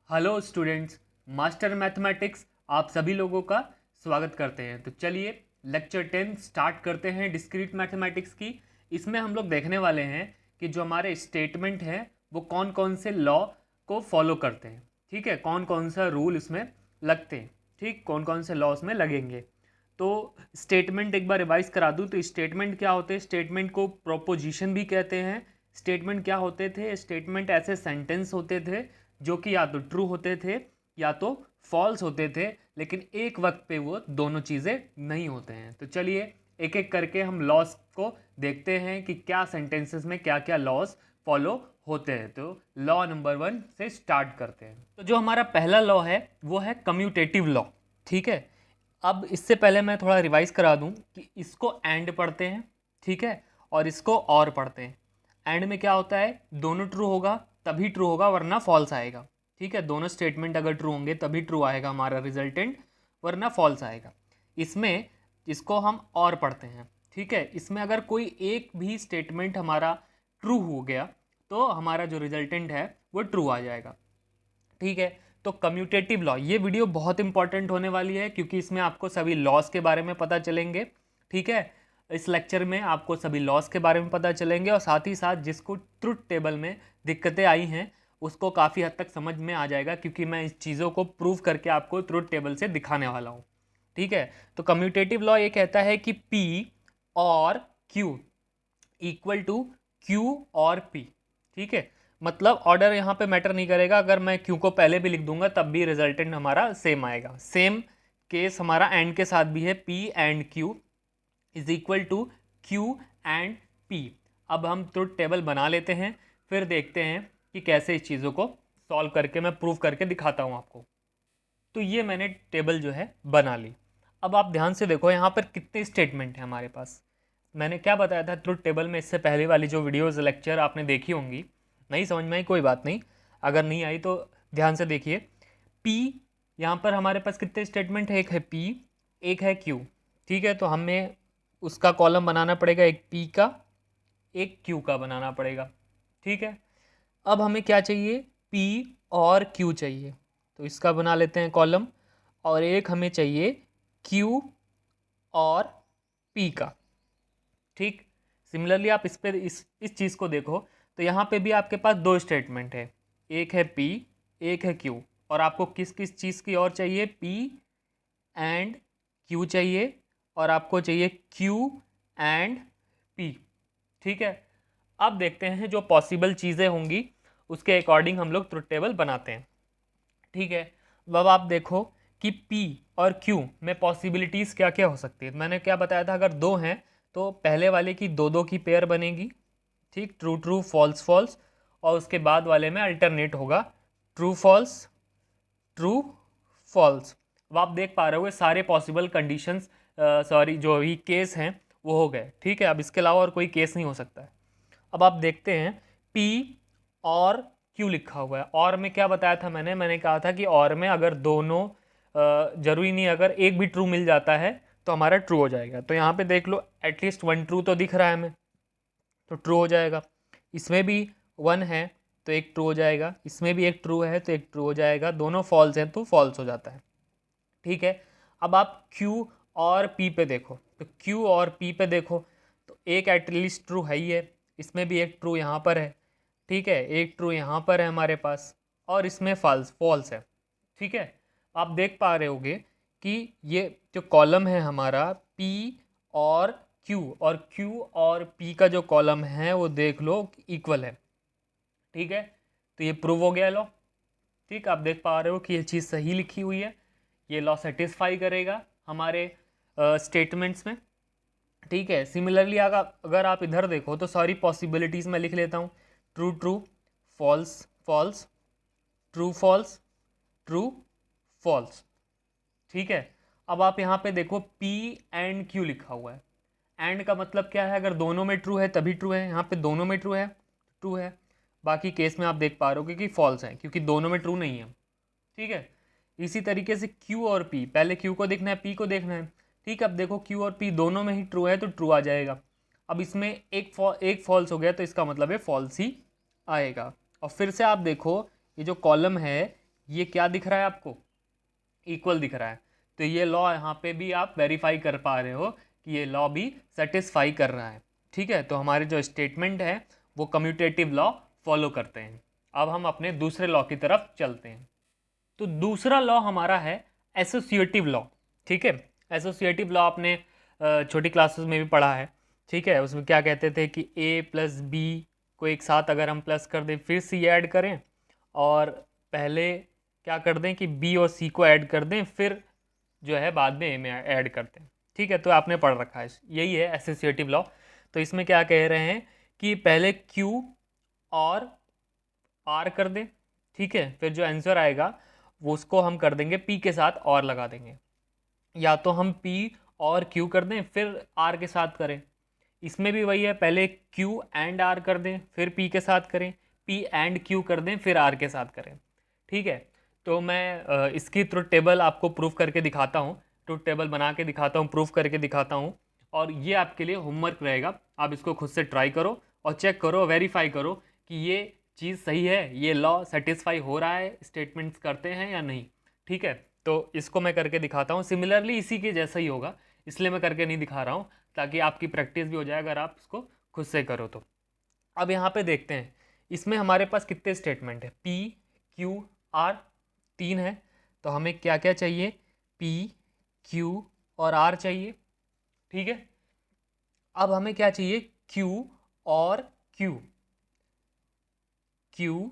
Hello students, master mathematics आप सभी लोगों का स्वागत करते हैं। तो चलिए लेक्चर 10 स्टार्ट करते हैं डिस्क्रीट मैथमेटिक्स की। इसमें हम लोग देखने वाले हैं कि जो हमारे स्टेटमेंट हैं वो कौन कौन से लॉ को फॉलो करते हैं। ठीक है, कौन कौन सा रूल इसमें लगते हैं, ठीक, कौन कौन से लॉ इसमें लगेंगे। तो स्टेटमेंट एक बार रिवाइज करा दूं तो स्टेटमेंट क्या होते हैं, स्टेटमेंट को प्रोपोजिशन भी कहते हैं। स्टेटमेंट क्या होते थे, स्टेटमेंट ऐसे सेंटेंस होते थे जो कि या तो ट्रू होते थे या तो फॉल्स होते थे, लेकिन एक वक्त पे वो दोनों चीज़ें नहीं होते हैं। तो चलिए एक एक करके हम लॉस को देखते हैं कि क्या सेंटेंसेस में क्या क्या लॉस फॉलो होते हैं। तो लॉ नंबर 1 से स्टार्ट करते हैं। तो जो हमारा पहला लॉ है वो है कम्यूटेटिव लॉ। ठीक है, अब इससे पहले मैं थोड़ा रिवाइज करा दूं कि इसको एंड पढ़ते हैं, ठीक है, और इसको और पढ़ते हैं। एंड में क्या होता है, दोनों ट्रू होगा तभी ट्रू होगा वरना फॉल्स आएगा। ठीक है, दोनों स्टेटमेंट अगर ट्रू होंगे तभी ट्रू आएगा हमारा रिजल्टेंट, वरना फॉल्स आएगा। इसमें इसको हम और पढ़ते हैं। ठीक है, इसमें अगर कोई एक भी स्टेटमेंट हमारा ट्रू हो गया तो हमारा जो रिजल्टेंट है वो ट्रू आ जाएगा। ठीक है, तो कम्यूटेटिव लॉ, ये वीडियो बहुत इंपॉर्टेंट होने वाली है क्योंकि इसमें आपको सभी लॉस के बारे में पता चलेंगे। ठीक है, इस लेक्चर में आपको सभी लॉस के बारे में पता चलेंगे और साथ ही साथ जिसको ट्रुथ टेबल में दिक्कतें आई हैं उसको काफ़ी हद तक समझ में आ जाएगा, क्योंकि मैं इस चीज़ों को प्रूव करके आपको ट्रुथ टेबल से दिखाने वाला हूँ। ठीक है, तो कम्यूटेटिव लॉ ये कहता है कि P और Q इक्वल टू Q और P। ठीक है, मतलब ऑर्डर यहाँ पे मैटर नहीं करेगा, अगर मैं Q को पहले भी लिख दूंगा तब भी रिजल्टेंट हमारा सेम आएगा। सेम केस हमारा एंड के साथ भी है, P and Q is equal to Q and P। अब हम ट्रुथ टेबल बना लेते हैं, फिर देखते हैं कि कैसे इस चीज़ों को सॉल्व करके मैं प्रूव करके दिखाता हूँ आपको। तो ये मैंने टेबल जो है बना ली। अब आप ध्यान से देखो यहाँ पर कितने स्टेटमेंट हैं हमारे पास। मैंने क्या बताया था ट्रुथ टेबल में, इससे पहले वाली जो वीडियोज़ लेक्चर आपने देखी होंगी। नहीं समझ में आई कोई बात नहीं, अगर नहीं आई तो ध्यान से देखिए। P, यहाँ पर हमारे पास कितने स्टेटमेंट है, एक है P एक है Q। ठीक है, तो हमें उसका कॉलम बनाना पड़ेगा, एक P का एक Q का बनाना पड़ेगा। ठीक है, अब हमें क्या चाहिए, P और Q चाहिए, तो इसका बना लेते हैं कॉलम। और एक हमें चाहिए Q और P का। ठीक, सिमिलरली आप इस पर इस चीज़ को देखो तो यहाँ पे भी आपके पास दो स्टेटमेंट है, एक है P एक है Q। और आपको किस किस चीज़ की और चाहिए, P एंड Q चाहिए, और आपको चाहिए Q एंड P। ठीक है, अब देखते हैं जो पॉसिबल चीज़ें होंगी उसके अकॉर्डिंग हम लोग ट्रुथ टेबल बनाते हैं। ठीक है, अब आप देखो कि P और Q में पॉसिबिलिटीज़ क्या क्या हो सकती है। मैंने क्या बताया था, अगर दो हैं तो पहले वाले की दो दो की पेयर बनेगी, ठीक, ट्रू ट्रू फॉल्स फॉल्स, और उसके बाद वाले में अल्टरनेट होगा ट्रू फॉल्स ट्रू फॉल्स। अब आप देख पा रहे हो सारे पॉसिबल कंडीशंस, सॉरी जो भी केस हैं वो हो गए। ठीक है, अब इसके अलावा और कोई केस नहीं हो सकता है। अब आप देखते हैं P और Q लिखा हुआ है, और में क्या बताया था मैंने कहा था कि और में अगर दोनों जरूरी नहीं, अगर एक भी ट्रू मिल जाता है तो हमारा ट्रू हो जाएगा। तो यहाँ पे देख लो एटलीस्ट वन ट्रू तो दिख रहा है हमें, तो ट्रू हो जाएगा। इसमें भी वन है तो एक ट्रू हो जाएगा, इसमें भी एक ट्रू है तो एक ट्रू हो जाएगा, दोनों फॉल्स हैं तो फॉल्स हो जाता है। ठीक है, अब आप Q और P पे देखो, तो Q और P पे देखो तो एक एटलीस्ट ट्रू है ही है, इसमें भी एक ट्रू यहाँ पर है। ठीक है, एक ट्रू यहाँ पर है हमारे पास, और इसमें फॉल्स फॉल्स है। ठीक है, आप देख पा रहे होगे कि ये जो कॉलम है हमारा P और Q, और Q और P का जो कॉलम है वो देख लो इक्वल है। ठीक है, तो ये प्रूव हो गया लॉ। ठीक, आप देख पा रहे हो कि ये चीज़ सही लिखी हुई है, ये लॉ सेटिस्फाई करेगा हमारे स्टेटमेंट्स में। ठीक है, सिमिलरली अगर आप इधर देखो तो सारी पॉसिबिलिटीज़ मैं लिख लेता हूँ, true true false false true false true false. ठीक है, अब आप यहाँ पे देखो P एंड Q लिखा हुआ है। एंड का मतलब क्या है, अगर दोनों में ट्रू है तभी ट्रू है, यहाँ पे दोनों में ट्रू है, ट्रू है। बाकी केस में आप देख पा रहे हो कि फॉल्स है क्योंकि दोनों में ट्रू नहीं है। ठीक है, इसी तरीके से Q और P, पहले Q को देखना है P को देखना है। ठीक है, अब देखो Q और P दोनों में ही ट्रू है तो ट्रू आ जाएगा। अब इसमें एक फॉल्स हो गया तो इसका मतलब है फॉल्स ही आएगा। और फिर से आप देखो ये जो कॉलम है ये क्या दिख रहा है आपको, इक्वल दिख रहा है। तो ये लॉ यहाँ पे भी आप वेरीफाई कर पा रहे हो कि ये लॉ भी सेटिस्फाई कर रहा है। ठीक है, तो हमारे जो स्टेटमेंट है वो कम्यूटेटिव लॉ फॉलो करते हैं। अब हम अपने दूसरे लॉ की तरफ चलते हैं। तो दूसरा लॉ हमारा है एसोसिएटिव लॉ। ठीक है, एसोसिएटिव लॉ आपने छोटी क्लासेस में भी पढ़ा है। ठीक है, उसमें क्या कहते थे कि a प्लस बी को एक साथ अगर हम प्लस कर दें फिर सी ऐड करें, और पहले क्या कर दें कि b और c को ऐड कर दें, फिर जो है बाद में a में ऐड करते हैं। ठीक है, तो आपने पढ़ रखा है, यही है एसोसिएटिव लॉ। तो इसमें क्या कह रहे हैं कि पहले q और r कर दें। ठीक है, फिर जो आंसर आएगा वो उसको हम कर देंगे p के साथ और लगा देंगे, या तो हम p और q कर दें फिर r के साथ करें। इसमें भी वही है, पहले q एंड r कर दें फिर p के साथ करें, p एंड q कर दें फिर r के साथ करें। ठीक है, तो मैं इसकी ट्रुथ टेबल आपको प्रूफ करके दिखाता हूँ, ट्रुथ टेबल बना के दिखाता हूँ, प्रूफ करके दिखाता हूँ, और ये आपके लिए होमवर्क रहेगा। आप इसको खुद से ट्राई करो और चेक करो, वेरीफाई करो कि ये चीज़ सही है, ये लॉ सेटिस्फाई हो रहा है, स्टेटमेंट्स करते हैं या नहीं। ठीक है, तो इसको मैं करके दिखाता हूँ, सिमिलरली इसी के जैसा ही होगा, इसलिए मैं करके नहीं दिखा रहा हूँ, ताकि आपकी प्रैक्टिस भी हो जाए अगर आप इसको खुद से करो तो। अब यहाँ पे देखते हैं, इसमें हमारे पास कितने स्टेटमेंट है, P Q R, 3 है। तो हमें क्या क्या चाहिए, P Q और R चाहिए। ठीक है, अब हमें क्या चाहिए, Q और Q, Q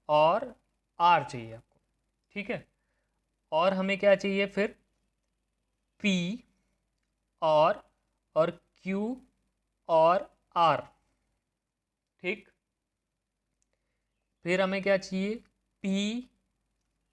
और R चाहिए आपको। ठीक है, और हमें क्या चाहिए फिर, P और Q और R। ठीक, फिर हमें क्या चाहिए, P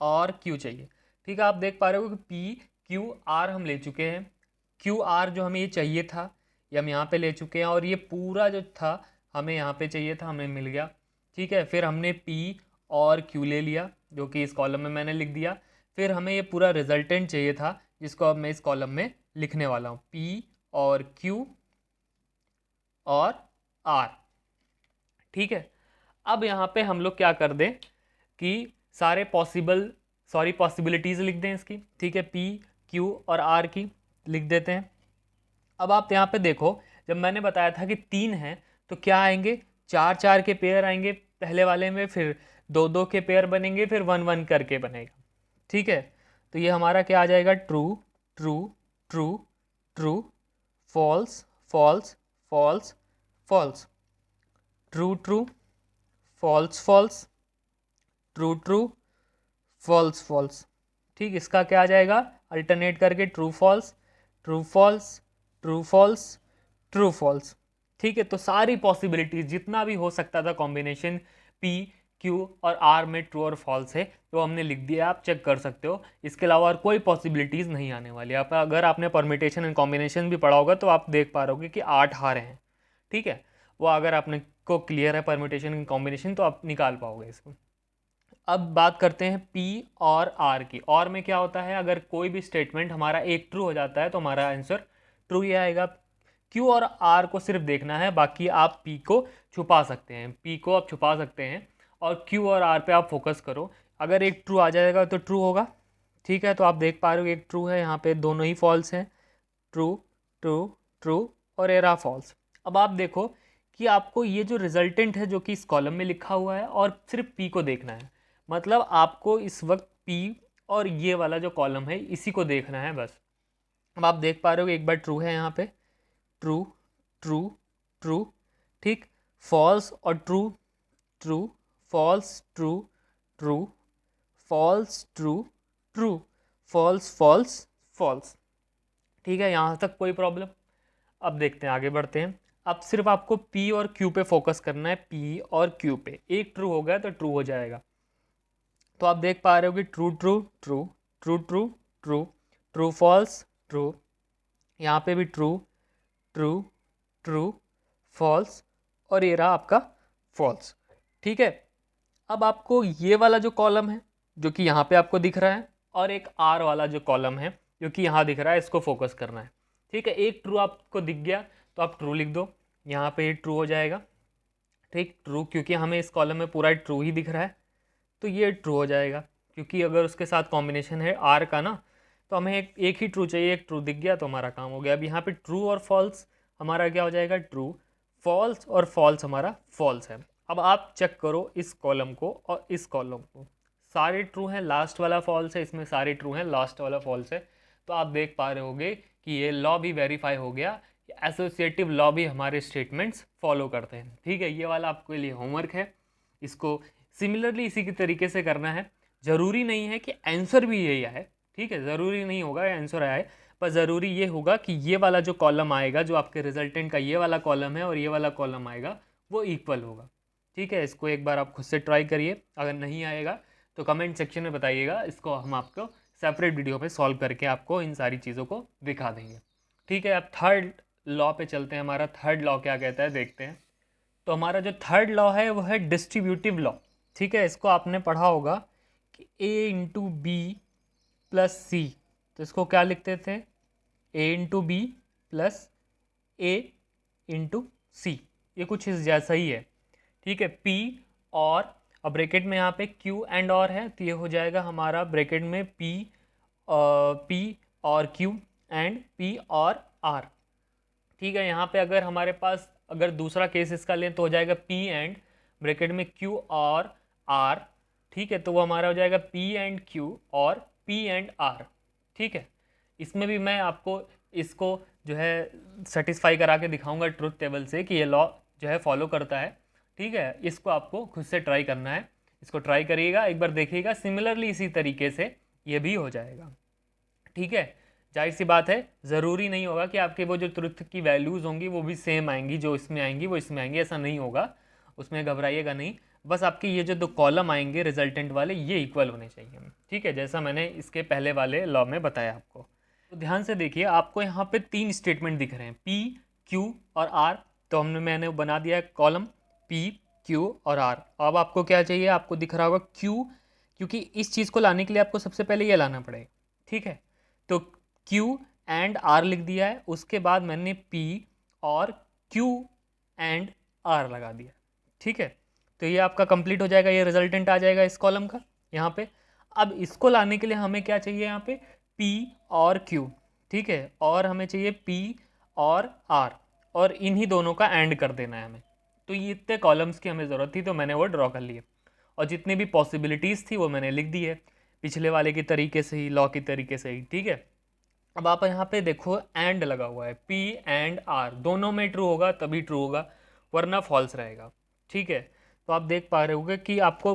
और Q चाहिए। ठीक है, आप देख पा रहे हो कि P Q R हम ले चुके हैं, Q R जो हमें ये चाहिए था ये हम यहाँ पे ले चुके हैं, और ये पूरा जो था हमें यहाँ पे चाहिए था, हमें मिल गया। ठीक है, फिर हमने P और Q ले लिया जो कि इस कॉलम में मैंने लिख दिया। फिर हमें ये पूरा रिजल्टेंट चाहिए था जिसको अब मैं इस कॉलम में लिखने वाला हूँ, P और Q और R। ठीक है, अब यहाँ पे हम लोग क्या कर दें कि सारे पॉसिबिलिटीज़ लिख दें इसकी। ठीक है, P Q और R की लिख देते हैं। अब आप यहाँ पे देखो, जब मैंने बताया था कि 3 हैं तो क्या आएंगे, 4 4 के पेयर आएंगे पहले वाले में, फिर 2 2 के पेयर बनेंगे, फिर 1 1 करके बनेगा। ठीक है, तो ये हमारा क्या आ जाएगा, true true true true, false false false false, true true false false, true true false false. ठीक, इसका क्या आ जाएगा, अल्टरनेट करके true false true false true false true false. ठीक है, तो सारी पॉसिबिलिटीज जितना भी हो सकता था कॉम्बिनेशन P Q और R में ट्रू और फॉल्स है, तो हमने लिख दिया, आप चेक कर सकते हो। इसके अलावा और कोई पॉसिबिलिटीज़ नहीं आने वाली। आप अगर आपने परमिटेशन एंड कॉम्बिनेशन भी पढ़ा होगा तो आप देख पा रहोगे कि 8 हारे हैं। ठीक है, वो अगर आपने को क्लियर है परमिटेशन एंड कॉम्बिनेशन तो आप निकाल पाओगे इसको। अब बात करते हैं P और R की। और में क्या होता है, अगर कोई भी स्टेटमेंट हमारा एक ट्रू हो जाता है तो हमारा आंसर ट्रू ही आएगा। Q और R को सिर्फ देखना है, बाकी आप P को छुपा सकते हैं, P को आप छुपा सकते हैं और Q और R पे आप फोकस करो। अगर एक ट्रू आ जाएगा तो ट्रू होगा। ठीक है, तो आप देख पा रहे हो एक ट्रू है, यहाँ पे दोनों ही फॉल्स हैं, ट्रू ट्रू ट्रू और एरा फॉल्स। अब आप देखो कि आपको ये जो रिजल्टेंट है जो कि इस कॉलम में लिखा हुआ है और सिर्फ P को देखना है, मतलब आपको इस वक्त P और ये वाला जो कॉलम है इसी को देखना है बस। अब आप देख पा रहे हो एक बार ट्रू है यहाँ पे, ट्रू ट्रू ट्रू, ठीक, फॉल्स और true true false true true false true true false false false. ठीक है, यहाँ तक कोई प्रॉब्लम। अब देखते हैं, आगे बढ़ते हैं। अब सिर्फ आपको P और Q पे फोकस करना है, P और Q पे। एक ट्रू हो गया तो ट्रू हो जाएगा। तो आप देख पा रहे हो कि true true true true true true true false true, यहाँ पे भी ट्रू ट्रू ट्रू फॉल्स और ये रहा आपका फॉल्स। ठीक है, अब आपको ये वाला जो कॉलम है जो कि यहाँ पे आपको दिख रहा है और एक R वाला जो कॉलम है जो कि यहाँ दिख रहा है, इसको फोकस करना है। ठीक है, एक ट्रू आपको दिख गया तो आप ट्रू लिख दो, यहाँ पे ये ट्रू हो जाएगा। ठीक, ट्रू, क्योंकि हमें इस कॉलम में पूरा ट्रू ही दिख रहा है तो ये ट्रू हो जाएगा क्योंकि अगर उसके साथ कॉम्बिनेशन है आर का ना, तो हमें एक ही ट्रू चाहिए, एक ट्रू दिख गया तो हमारा काम हो गया। अब यहाँ पे ट्रू और फॉल्स हमारा क्या हो जाएगा, ट्रू, फॉल्स और फॉल्स हमारा फॉल्स है। अब आप चेक करो इस कॉलम को और इस कॉलम को, सारे ट्रू हैं, लास्ट वाला फॉल्स है, इसमें सारे ट्रू हैं, लास्ट वाला फॉल्स है। तो आप देख पा रहे होगे कि ये लॉ भी वेरीफाई हो गया, एसोसिएटिव लॉ भी हमारे स्टेटमेंट्स फॉलो करते हैं। ठीक है, ये वाला आपके लिए होमवर्क है, इसको सिमिलरली इसी के तरीके से करना है। ज़रूरी नहीं है कि आंसर भी यही आए, ठीक है, ज़रूरी नहीं होगा आंसर आए, पर ज़रूरी ये होगा कि ये वाला जो कॉलम आएगा, जो आपके रिजल्टेंट का ये वाला कॉलम है और ये वाला कॉलम आएगा, वो इक्वल होगा। ठीक है, इसको एक बार आप खुद से ट्राई करिए, अगर नहीं आएगा तो कमेंट सेक्शन में बताइएगा, इसको हम आपको सेपरेट वीडियो पे सॉल्व करके आपको इन सारी चीज़ों को दिखा देंगे। ठीक है, अब थर्ड लॉ पे चलते हैं। हमारा थर्ड लॉ क्या कहता है देखते हैं। तो हमारा जो थर्ड लॉ है वो है डिस्ट्रीब्यूटिव लॉ। ठीक है, इसको आपने पढ़ा होगा कि a into B plus C, तो इसको क्या लिखते थे, a into B plus A into C, ये कुछ इस जैसा ही है। ठीक है, p और, अब ब्रैकेट में यहाँ पे q एंड और है, तो ये हो जाएगा हमारा ब्रैकेट में p और q एंड p और r। ठीक है, यहाँ पे अगर हमारे पास अगर दूसरा केस इसका लें तो हो जाएगा p एंड ब्रैकेट में q और r। ठीक है, तो वो हमारा हो जाएगा p एंड q और p एंड r। ठीक है, इसमें भी मैं आपको इसको जो है सेटिस्फाई करा के दिखाऊंगा ट्रुथ टेबल से कि ये लॉ जो है फॉलो करता है। ठीक है, इसको आपको खुद से ट्राई करना है, इसको ट्राई करिएगा, एक बार देखिएगा, सिमिलरली इसी तरीके से ये भी हो जाएगा। ठीक है, जाहिर सी बात है, ज़रूरी नहीं होगा कि आपके वो जो ट्रुथ की वैल्यूज़ होंगी वो भी सेम आएंगी, जो इसमें आएंगी वो इसमें आएंगी, ऐसा नहीं होगा, उसमें घबराइएगा नहीं। बस आपके ये जो दो कॉलम आएंगे रिजल्टेंट वाले, ये इक्वल होने चाहिए। ठीक है, जैसा मैंने इसके पहले वाले लॉ में बताया आपको। तो ध्यान से देखिए, आपको यहाँ पे 3 स्टेटमेंट दिख रहे हैं, P, Q और R। तो मैंने बना दिया है कॉलम P, Q और R। अब आपको क्या चाहिए, आपको दिख रहा होगा Q, क्योंकि इस चीज़ को लाने के लिए आपको सबसे पहले ये लाना पड़ेगा। ठीक है, तो Q एंड R लिख दिया है, उसके बाद मैंने P और Q एंड R लगा दिया। ठीक है, तो ये आपका कंप्लीट हो जाएगा, ये रिजल्टेंट आ जाएगा इस कॉलम का यहाँ पे। अब इसको लाने के लिए हमें क्या चाहिए, यहाँ पे P और Q। ठीक है, और हमें चाहिए P और R, और इन्हीं दोनों का एंड कर देना है हमें। तो ये इतने कॉलम्स की हमें ज़रूरत थी, तो मैंने वो ड्रॉ कर लिए, और जितनी भी पॉसिबिलिटीज़ थी वो मैंने लिख दी है, पिछले वाले की तरीके से ही, लॉ की तरीके से ही। ठीक है, अब आप यहाँ पे देखो एंड लगा हुआ है, P एंड R दोनों में ट्रू होगा तभी ट्रू होगा, वरना फॉल्स रहेगा। ठीक है, तो आप देख पा रहे होगे कि आपको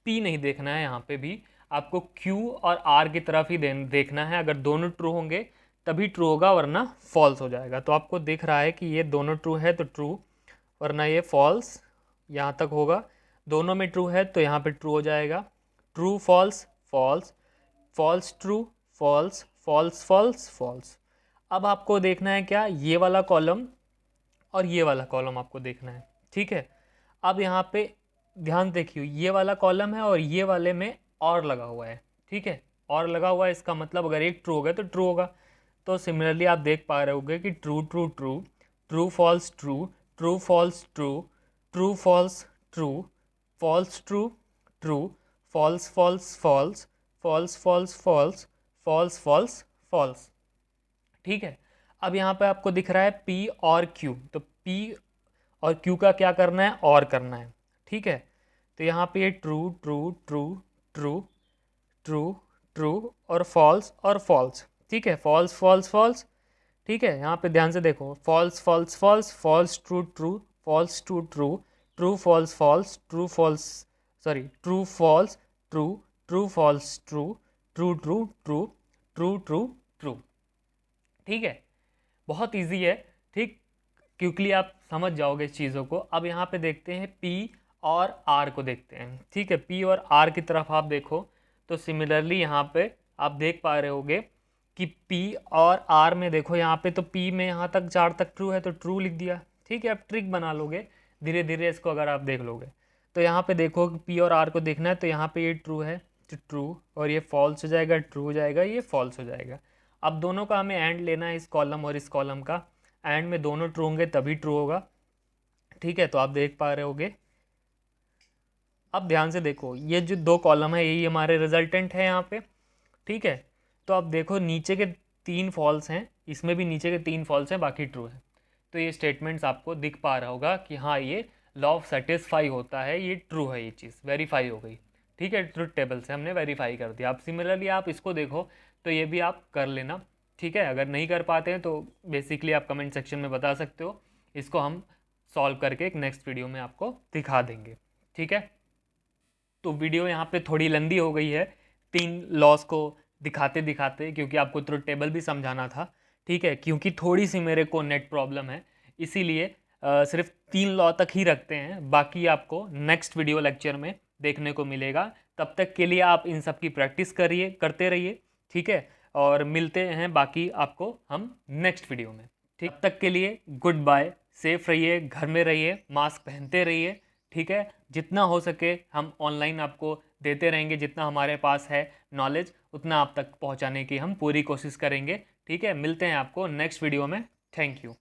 P नहीं देखना है, यहाँ पे भी आपको Q और R की तरफ ही देखना है। अगर दोनों ट्रू होंगे तभी ट्रू होगा, वरना फॉल्स हो जाएगा। तो आपको दिख रहा है कि ये दोनों ट्रू है तो ट्रू, वरना ये फॉल्स यहाँ तक होगा। दोनों में ट्रू है तो यहाँ पे ट्रू हो जाएगा, true false false, false true false, false false false. अब आपको देखना है क्या, ये वाला कॉलम और ये वाला कॉलम आपको देखना है। ठीक है, अब यहाँ पे ध्यान देखिए, ये वाला कॉलम है और ये वाले में और लगा हुआ है। ठीक है, और लगा हुआ है, इसका मतलब अगर एक ट्रू होगा तो ट्रू होगा। तो सिमिलरली आप देख पा रहे होंगे कि true true true, true false true, true false true, true false true, false true true, false false false, false false false, false false false. ठीक है, अब यहाँ पे आपको दिख रहा है P और Q, तो P और Q का क्या करना है, और करना है। ठीक है, तो यहाँ पे ये true true true true true true और फॉल्स। ठीक है, फॉल्स फॉल्स फॉल्स। ठीक है, यहाँ पे ध्यान से देखो, false false false, false true true, false true true, true false false, true false sorry true false true, true false true, true true true, true true true. ठीक है, बहुत इजी है। ठीक, क्विकली आप समझ जाओगे इस चीज़ों को। अब यहाँ पे देखते हैं P और R को देखते हैं। ठीक है, P और R की तरफ आप देखो तो सिमिलरली यहाँ पे आप देख पा रहे होगे कि P और R में देखो, यहाँ पे तो P में यहाँ तक 4 तक ट्रू है तो ट्रू लिख दिया। ठीक है, आप ट्रिक बना लोगे धीरे धीरे इसको, अगर आप देख लोगे तो यहाँ पे देखो कि P और R को देखना है, तो यहाँ पे ये ट्रू है तो ट्रू, और ये फॉल्स हो जाएगा, ट्रू हो जाएगा, ये फॉल्स हो जाएगा। अब दोनों का हमें एंड लेना है, इस कॉलम और इस कॉलम का एंड में दोनों ट्रू होंगे तभी ट्रू होगा। ठीक है, तो आप देख पा रहे होगे अब ध्यान से देखो, ये जो 2 कॉलम है यही हमारे रिजल्टेंट है यहाँ पे, ठीक है। तो अब देखो नीचे के 3 फॉल्स हैं, इसमें भी नीचे के 3 फॉल्स हैं, बाकी ट्रू है। तो ये स्टेटमेंट्स आपको दिख पा रहा होगा कि हाँ ये लॉ ऑफ सेटिस्फाई होता है, ये ट्रू है, ये चीज़ वेरीफाई हो गई, ठीक है। ट्रुथ टेबल से हमने वेरीफाई कर दिया। अब सिमिलरली आप इसको देखो तो ये भी आप कर लेना, ठीक है। अगर नहीं कर पाते हैं तो बेसिकली आप कमेंट सेक्शन में बता सकते हो, इसको हम सॉल्व करके एक नेक्स्ट वीडियो में आपको दिखा देंगे, ठीक है। तो वीडियो यहाँ पे थोड़ी लंबी हो गई है 3 लॉस को दिखाते दिखाते, क्योंकि आपको ट्रुथ टेबल भी समझाना था, ठीक है। क्योंकि थोड़ी सी मेरे को नेट प्रॉब्लम है, इसीलिए सिर्फ 3 लॉ तक ही रखते हैं, बाकी आपको नेक्स्ट वीडियो लेक्चर में देखने को मिलेगा। तब तक के लिए आप इन सब की प्रैक्टिस करिए, करते रहिए, ठीक है। और मिलते हैं बाकी आपको हम नेक्स्ट वीडियो में, ठीक। तब तक के लिए गुड बाय, सेफ रहिए, घर में रहिए, मास्क पहनते रहिए, ठीक है। जितना हो सके हम ऑनलाइन आपको देते रहेंगे, जितना हमारे पास है नॉलेज उतना आप तक पहुंचाने की हम पूरी कोशिश करेंगे, ठीक है। मिलते हैं आपको नेक्स्ट वीडियो में। Thank you.